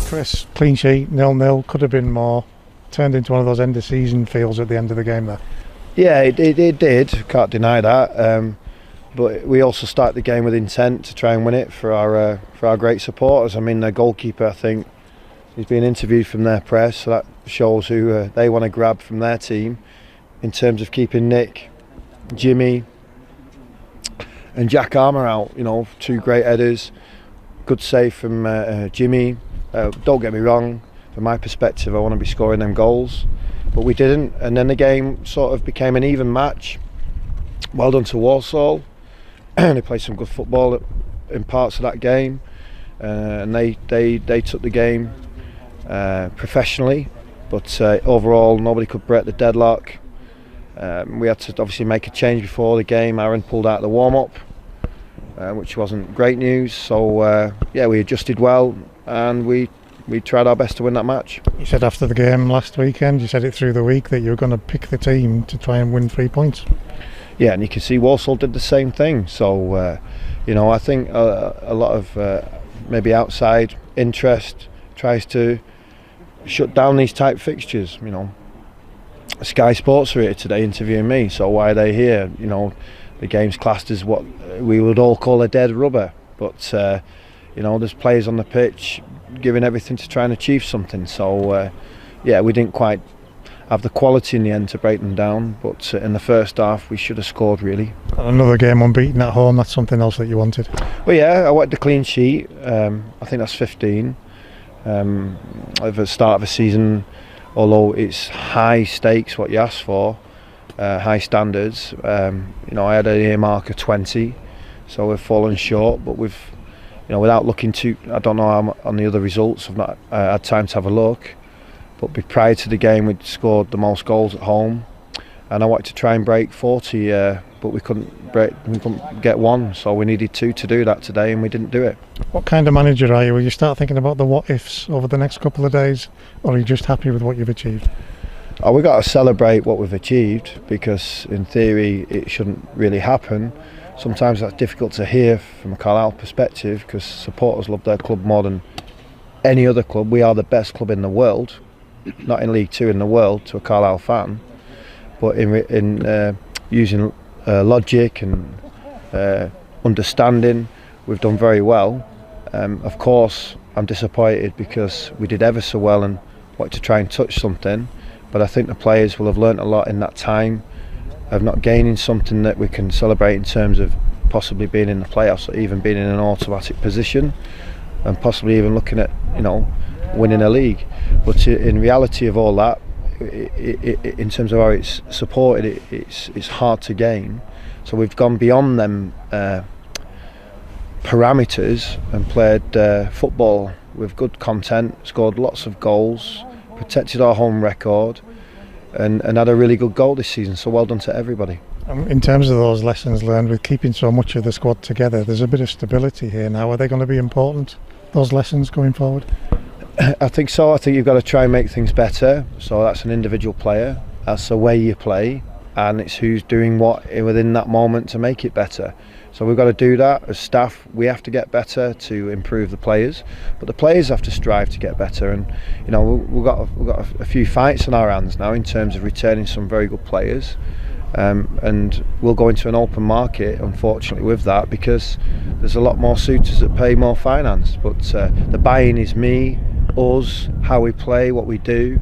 Chris, clean sheet, 0-0, could have been more. Turned into one of those end of season feels at the end of the game there. Yeah, it did. Can't deny that. But we also started the game with intent to try and win it for our great supporters. I mean, the goalkeeper, I think, he's being interviewed from their press, so that shows who they want to grab from their team in terms of keeping Nick, Jimmy, and Jack Armour out. You know, two great headers, good save from Jimmy. Don't get me wrong. From my perspective, I want to be scoring them goals, but we didn't, and then the game sort of became an even match. Well done to Walsall. They played some good football in parts of that game, and they took the game professionally, but overall nobody could break the deadlock. We had to obviously make a change before the game. Aaron pulled out the warm-up, which wasn't great news, so yeah, we adjusted well, and we tried our best to win that match. You said after the game last weekend, you said it through the week, that you were going to pick the team to try and win 3 points. Yeah, and you can see Walsall did the same thing. So, you know, I think a lot of maybe outside interest tries to shut down these type fixtures. You know, Sky Sports are here today interviewing me, so why are they here? You know, the game's classed as what we would all call a dead rubber, but you know, there's players on the pitch giving everything to try and achieve something. So yeah, we didn't quite have the quality in the end to break them down, but in the first half we should have scored really. Another game unbeaten at home, that's something else that you wanted? Well, yeah, I wanted the clean sheet. I think that's 15 at the start of a season, although it's high stakes what you ask for, high standards. You know, I had an earmark of 20, so we've fallen short, but we've, you know, without looking too, I don't know on the other results, I've not had time to have a look, but prior to the game we'd scored the most goals at home, and I wanted to try and break 40, but we couldn't get one, so we needed 2 to do that today, and we didn't do it. What kind of manager are you? Will you start thinking about the what ifs over the next couple of days, or are you just happy with what you've achieved? Oh, we've got to celebrate what we've achieved, because in theory it shouldn't really happen. Sometimes that's difficult to hear from a Carlisle perspective, because supporters love their club more than any other club. We are the best club in the world, not in League Two, in the world, to a Carlisle fan. But in using logic and understanding, we've done very well. Of course, I'm disappointed because we did ever so well and wanted to try and touch something. But I think the players will have learnt a lot in that time of not gaining something that we can celebrate in terms of possibly being in the playoffs, or even being in an automatic position, and possibly even looking at, you know, winning a league. But in reality of all that, in terms of how it's supported, it's hard to gain. So we've gone beyond them parameters and played football with good content, scored lots of goals, protected our home record, and had a really good goal this season. So well done to everybody. In terms of those lessons learned with keeping so much of the squad together, there's a bit of stability here now. Are they going to be important, those lessons going forward? I think so. I think you've got to try and make things better. So that's an individual player, that's the way you play, and it's who's doing what within that moment to make it better. So we've got to do that as staff. We have to get better to improve the players, but the players have to strive to get better. And you know, we've got a few fights on our hands now in terms of returning some very good players, and we'll go into an open market, unfortunately, with that, because there's a lot more suitors that pay more finance. But the buy-in is me, us, how we play, what we do,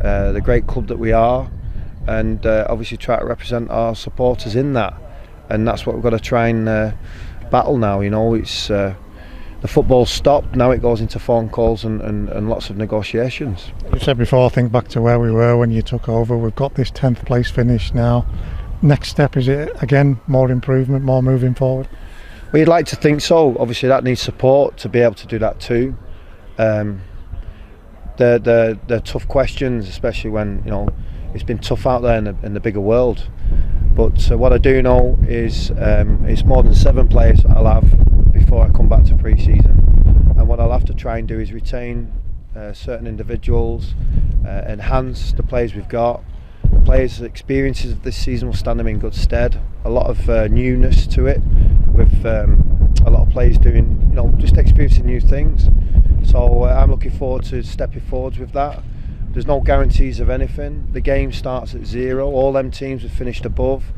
the great club that we are, and obviously try to represent our supporters in that. And that's what we've got to try and battle now. You know, it's the football's stopped, now it goes into phone calls and lots of negotiations. You said before, think back to where we were when you took over. We've got this 10th place finish now. Next step, is it again more improvement, more moving forward? Well, you'd like to think so. Obviously that needs support to be able to do that too. They're tough questions, especially when, you know, it's been tough out there in the bigger world. But what I do know is it's more than 7 players I'll have before I come back to pre-season, and what I'll have to try and do is retain certain individuals, enhance the players we've got. The players' experiences of this season will stand them in good stead. A lot of newness to it with a lot of players doing, you know, just experiencing new things. So I'm looking forward to stepping forwards with that. There's no guarantees of anything. The game starts at 0. All them teams have finished above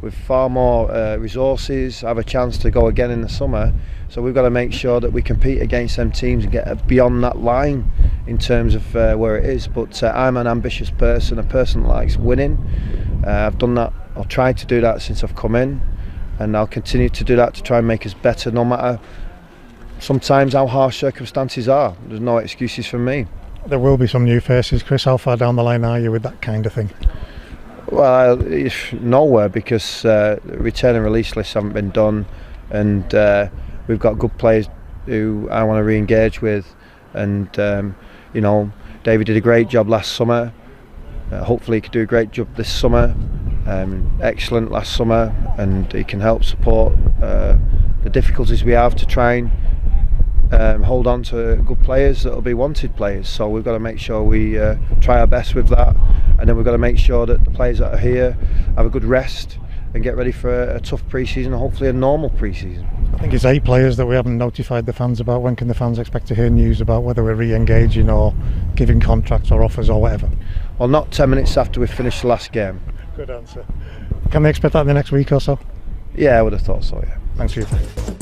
with far more resources, have a chance to go again in the summer. So we've got to make sure that we compete against them teams and get beyond that line in terms of where it is. But I'm an ambitious person, a person that likes winning. I've done that, I've tried to do that since I've come in, and I'll continue to do that to try and make us better, no matter sometimes how harsh circumstances are. There's no excuses for me. There will be some new faces, Chris. How far down the line are you with that kind of thing? Well, nowhere, because return and release lists haven't been done, and we've got good players who I want to re-engage with, and you know, David did a great job last summer. Hopefully he could do a great job this summer. Excellent last summer, and he can help support the difficulties we have to try and hold on to good players that will be wanted players. So we've got to make sure we try our best with that, and then we've got to make sure that the players that are here have a good rest and get ready for a tough pre-season, and hopefully a normal pre-season. I think it's 8 players that we haven't notified the fans about. When can the fans expect to hear news about whether we're re-engaging or giving contracts or offers or whatever? Well, not 10 minutes after we finished the last game. Good answer. Can they expect that in the next week or so? Yeah, I would have thought so, yeah. Thanks for your time.